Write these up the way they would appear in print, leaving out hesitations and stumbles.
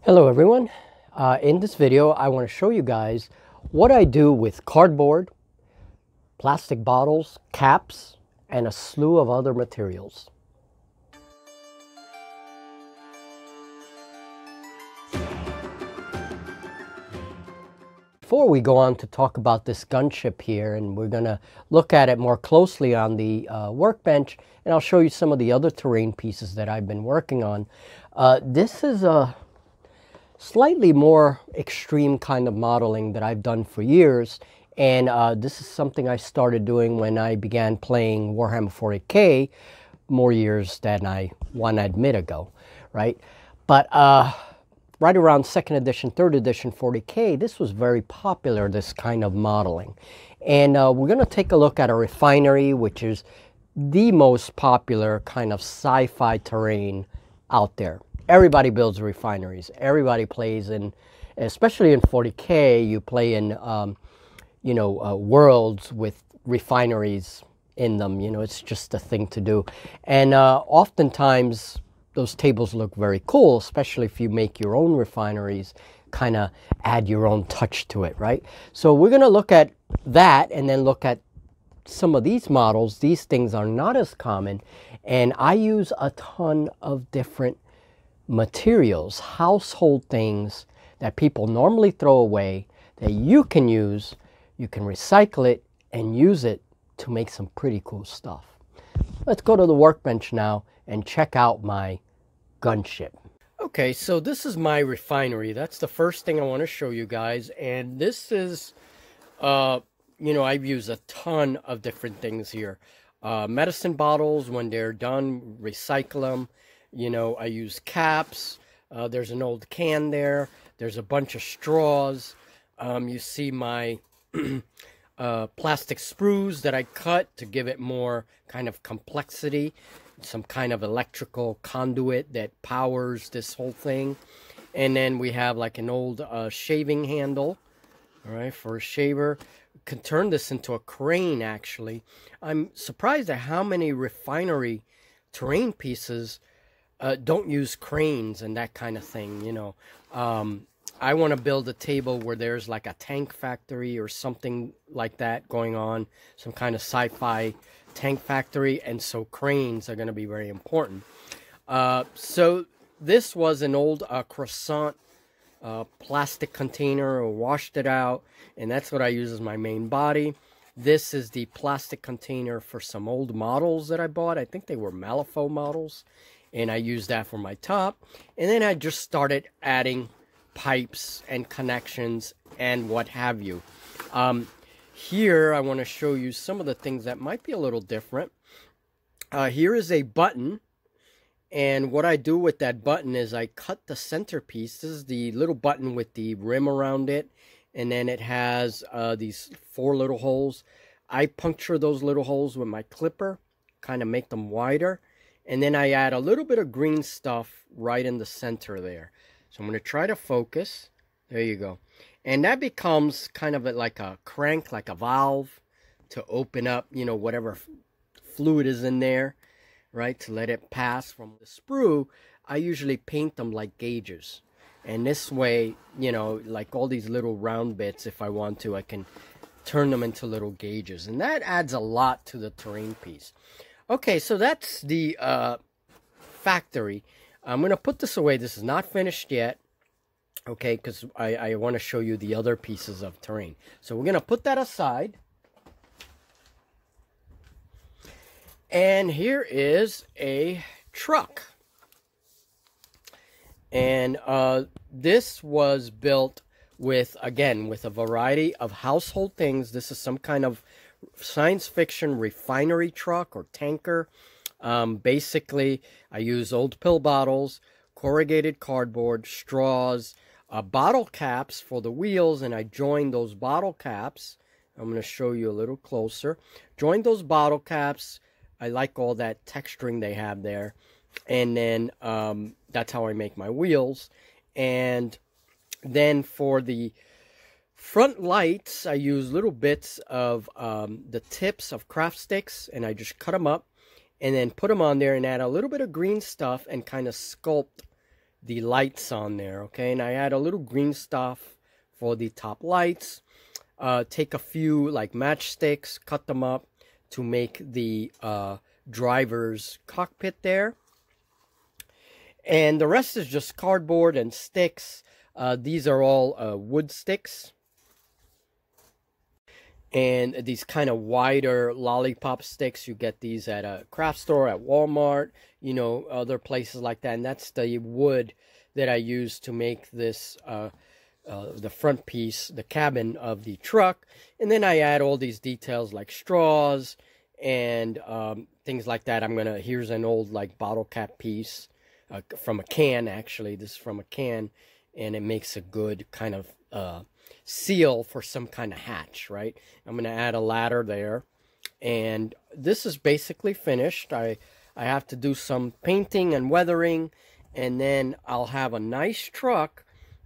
Hello everyone. In this video I want to show you guys what I do with cardboard, plastic bottles, caps, and a slew of other materials. Before we go on to talk about this gunship here, and we're going to look at it more closely on the workbench, and I'll show you some of the other terrain pieces that I've been working on. This is a slightly more extreme kind of modeling that I've done for years, and this is something I started doing when I began playing Warhammer 40K more years than I want to admit ago, right? But right around 2nd edition, 3rd edition 40K, this was very popular, this kind of modeling. And we're going to take a look at a refinery, which is the most popular kind of sci-fi terrain out there. Everybody builds refineries. Everybody plays in, especially in 40K, you play in, worlds with refineries in them. You know, it's just a thing to do. And oftentimes, those tables look very cool, especially if you make your own refineries, kind of add your own touch to it, right? So we're going to look at that and then look at some of these models. These things are not as common, and I use a ton of different materials, household things that people normally throw away that you can use. You can recycle it and use it to make some pretty cool stuff. Let's go to the workbench now and check out my gunship. Okay, so this is my refinery. That's the first thing I want to show you guys. And this is, I've used a ton of different things here. Medicine bottles, when they're done, recycle them. You know, I use caps. There's an old can there. There's a bunch of straws. You see my plastic sprues that I cut to give it more kind of complexity, some kind of electrical conduit that powers this whole thing. And then we have like an old shaving handle, all right, for a shaver. Can turn this into a crane, actually. I'm surprised at how many refinery terrain pieces don't use cranes and that kind of thing, you know. I want to build a table where there's like a tank factory or something like that going on, some kind of sci-fi tank factory, and so cranes are going to be very important. So this was an old croissant plastic container. I washed it out, and that's what I use as my main body. This is the plastic container for some old models that I bought. I think they were Malifaux models, and I used that for my top. And then I just started adding pipes and connections and what have you. Here I want to show you some of the things that might be a little different. Here is a button, and what I do with that button is I cut the centerpiece. This is the little button with the rim around it, and then it has these 4 little holes. I puncture those little holes with my clipper, kind of make them wider, and then I add a little bit of green stuff right in the center there. So I'm going to try to focus. There you go. And that becomes kind of like a crank, like a valve to open up, you know, whatever fluid is in there, right, to let it pass from the sprue. I usually paint them like gauges. And this way, you know, like all these little round bits, if I want to, I can turn them into little gauges. And that adds a lot to the terrain piece. Okay, so that's the factory. I'm going to put this away. This is not finished yet, okay, because I want to show you the other pieces of terrain. So we're going to put that aside. And here is a truck. And this was built with, again, with a variety of household things. This is some kind of science fiction refinery truck or tanker. Basically, I use old pill bottles, corrugated cardboard, straws, bottle caps for the wheels, and I join those bottle caps. I'm going to show you a little closer. Join those bottle caps. I like all that texturing they have there. And then that's how I make my wheels. And then for the front lights, I use little bits of the tips of craft sticks, and I just cut them up and then put them on there and add a little bit of green stuff and kind of sculpt the lights on there, okay? And I add a little green stuff for the top lights. Take a few like matchsticks, cut them up to make the driver's cockpit there. And the rest is just cardboard and sticks. These are all wood sticks. And these kind of wider lollipop sticks, you get these at a craft store, at Walmart, you know, other places like that. And that's the wood that I use to make this, the front piece, the cabin of the truck. And then I add all these details like straws and things like that. Here's an old like bottle cap piece from a can, actually. This is from a can, and it makes a good kind of seal for some kind of hatch, right? I'm going to add a ladder there, and this is basically finished. I have to do some painting and weathering, and then I'll have a nice truck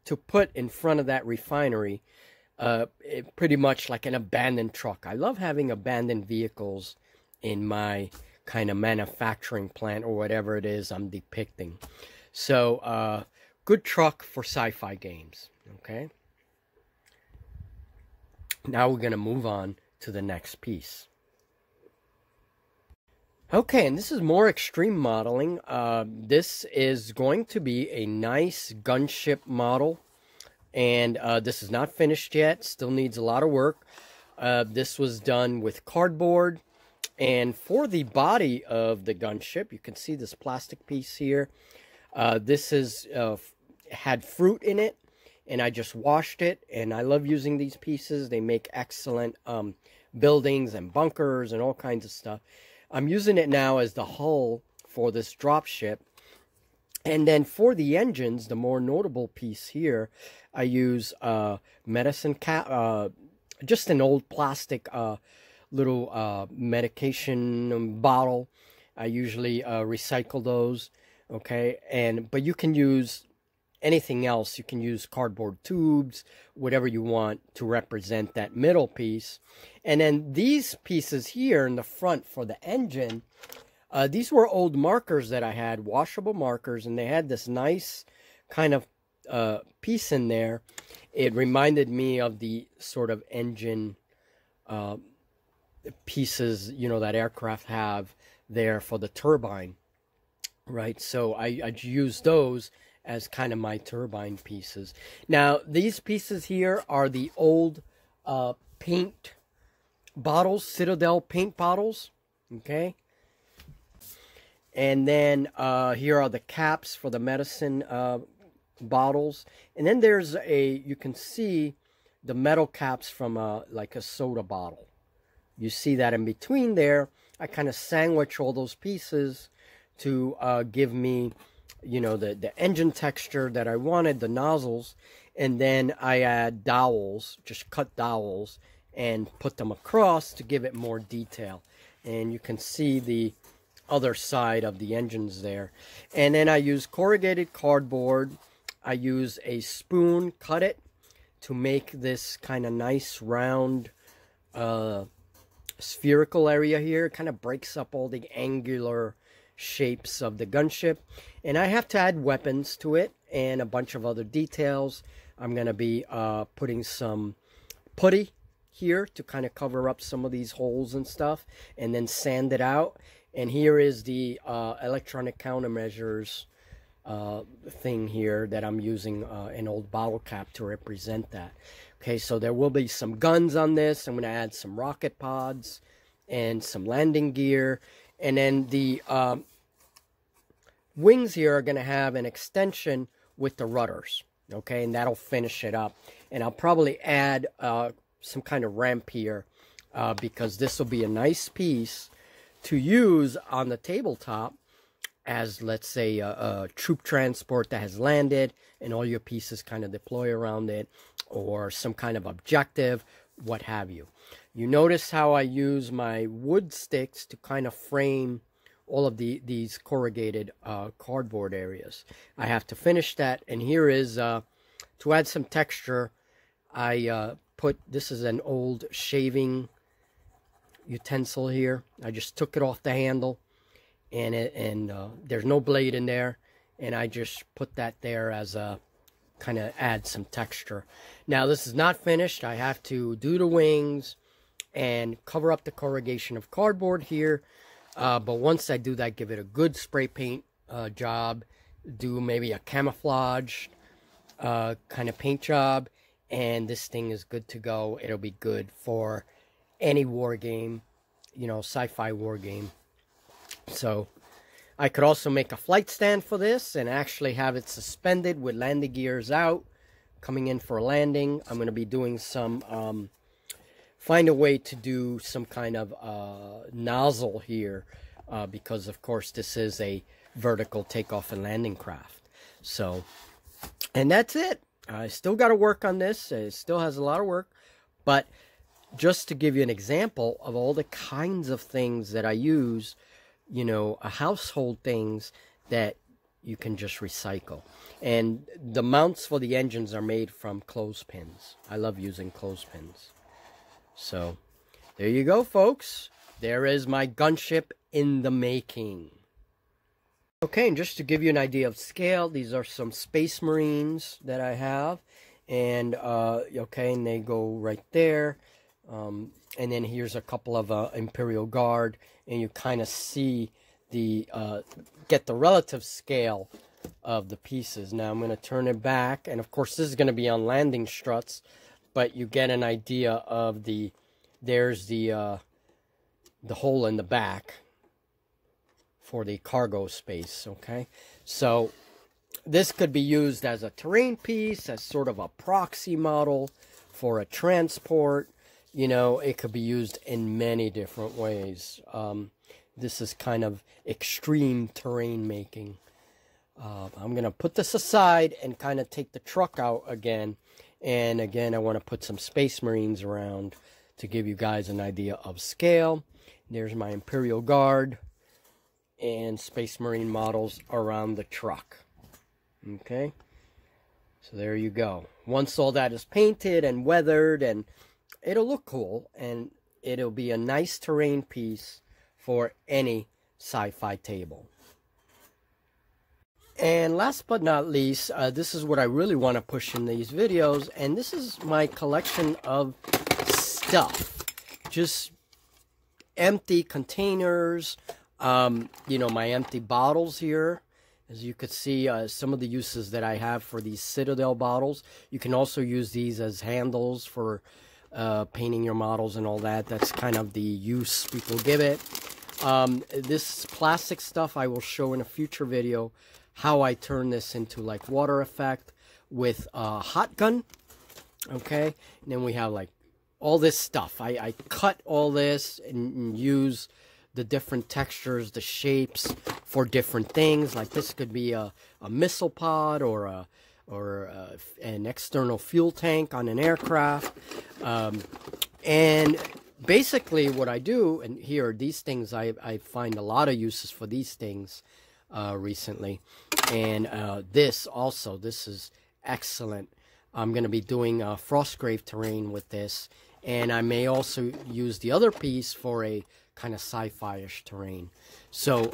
to put in front of that refinery, pretty much like an abandoned truck. I love having abandoned vehicles in my kind of manufacturing plant or whatever it is I'm depicting. So good truck for sci-fi games, okay? Now we're going to move on to the next piece. Okay, and this is more extreme modeling. This is going to be a nice gunship model. And this is not finished yet. Still needs a lot of work. This was done with cardboard. And for the body of the gunship, you can see this plastic piece here. This is had fruit in it. And I just washed it, and I love using these pieces. They make excellent buildings and bunkers and all kinds of stuff. I'm using it now as the hull for this dropship. And then for the engines, the more notable piece here, I use medicine cap, just an old plastic little medication bottle. I usually recycle those, okay? But you can use anything else. You can use cardboard tubes, whatever you want to represent that middle piece. And then these pieces here in the front for the engine, these were old markers that I had, washable markers, and they had this nice kind of piece in there. It reminded me of the sort of engine pieces, you know, that aircraft have there for the turbine, right? So I used those as kind of my turbine pieces. Now, these pieces here are the old paint bottles, Citadel paint bottles, okay? And then here are the caps for the medicine bottles. And then there's you can see the metal caps from like a soda bottle. You see that in between there. I kind of sandwich all those pieces to give me, you know, the engine texture that I wanted, the nozzles. And then I add dowels, just cut dowels, and put them across to give it more detail. And you can see the other side of the engines there. And then I use corrugated cardboard. I use a spoon, cut it to make this kind of nice round spherical area here. It kind of breaks up all the angular shapes of the gunship. And I have to add weapons to it and a bunch of other details. I'm going to be putting some putty here to kind of cover up some of these holes and stuff, and then sand it out. And here is the electronic countermeasures thing here that I'm using an old bottle cap to represent that. Okay, so there will be some guns on this. I'm going to add some rocket pods and some landing gear. And then the wings here are going to have an extension with the rudders. Okay, and that'll finish it up. And I'll probably add some kind of ramp here because this will be a nice piece to use on the tabletop as, let's say, a troop transport that has landed and all your pieces kind of deploy around it, or some kind of objective, what have you. You notice how I use my wood sticks to kind of frame all of these corrugated cardboard areas. I have to finish that, and here is, to add some texture, I this is an old shaving utensil here. I just took it off the handle, and there's no blade in there, and I just put that there as a kind of add some texture. Now this is not finished. I have to do the wings and cover up the corrugation of cardboard here. But once I do that, give it a good spray paint job. Do maybe a camouflage kind of paint job, and this thing is good to go. It'll be good for any war game, you know, sci-fi war game. So I could also make a flight stand for this and actually have it suspended with landing gears out, coming in for a landing. I'm going to be doing some, find a way to do some kind of nozzle here, because of course this is a vertical takeoff and landing craft. So, and that's it. I still got to work on this. It still has a lot of work, but just to give you an example of all the kinds of things that I use, you know, household things that you can just recycle. And the mounts for the engines are made from clothespins. I love using clothespins. So there you go, folks. There is my gunship in the making. Okay, and just to give you an idea of scale, these are some Space Marines that I have. And, okay, and they go right there. And then here's a couple of Imperial Guard, and you kind of see the get the relative scale of the pieces. Now I'm going to turn it back, and of course this is going to be on landing struts, but you get an idea of there's the hole in the back for the cargo space. Okay, so this could be used as a terrain piece, as sort of a proxy model for a transport. You know, it could be used in many different ways. This is kind of extreme terrain making. I'm going to put this aside and kind of take the truck out again. And again, I want to put some Space Marines around to give you guys an idea of scale. There's my Imperial Guard and Space Marine models around the truck. Okay, so there you go. Once all that is painted and weathered, and it'll look cool, and it'll be a nice terrain piece for any sci-fi table. And last but not least, this is what I really want to push in these videos, and this is my collection of stuff. Just empty containers, you know, my empty bottles here. As you could see, some of the uses that I have for these Citadel bottles. You can also use these as handles for painting your models and all that. That's kind of the use people give it. This plastic stuff I will show in a future video how I turn this into like water effect with hot gun. Okay, and then we have like all this stuff. I cut all this and use the different textures, the shapes for different things. Like this could be a missile pod or an external fuel tank on an aircraft. And basically what I do, and here, these things, I find a lot of uses for these things recently. And this is excellent. I'm going to be doing Frostgrave terrain with this. And I may also use the other piece for a kind of sci-fi-ish terrain. So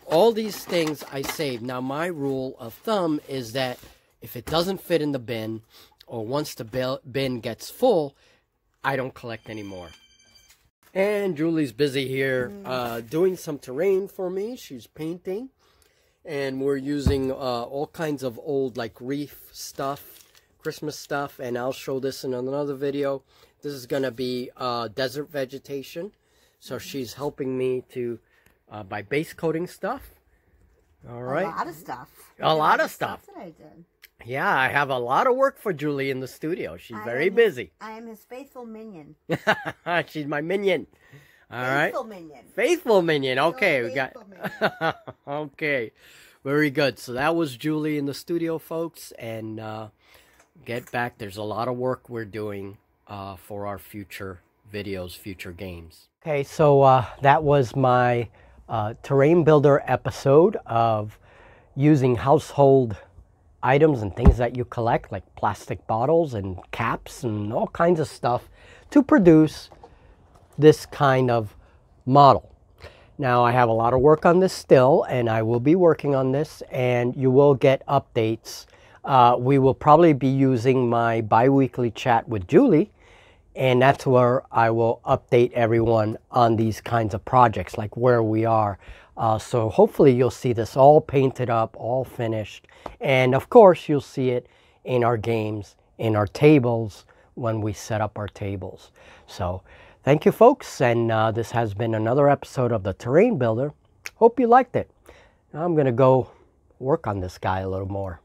all these things I save. Now my rule of thumb is that if it doesn't fit in the bin, or once the bin gets full, I don't collect anymore. And Julie's busy here doing some terrain for me. She's painting. And we're using all kinds of old like reef stuff, Christmas stuff, and I'll show this in another video. This is going to be desert vegetation. So she's helping me to by base coating stuff. All right. A lot of stuff. A lot of stuff. That I did. Yeah, I have a lot of work for Julie in the studio. She's very busy. I am his faithful minion. She's my minion. All right. Faithful minion. Faithful minion. Okay, we got. Minion. Okay, very good. So that was Julie in the studio, folks, and get back. There's a lot of work we're doing for our future videos, future games. Okay, so that was my terrain builder episode of using household items and things that you collect, like plastic bottles and caps and all kinds of stuff, to produce this kind of model. Now I have a lot of work on this still, and I will be working on this, and you will get updates. We will probably be using my bi-weekly chat with Julie, and that's where I will update everyone on these kinds of projects, like where we are. So hopefully you'll see this all painted up, all finished. And of course you'll see it in our games, in our tables, when we set up our tables. So thank you, folks. And this has been another episode of the Terrain Builder. Hope you liked it. Now I'm going to go work on this guy a little more.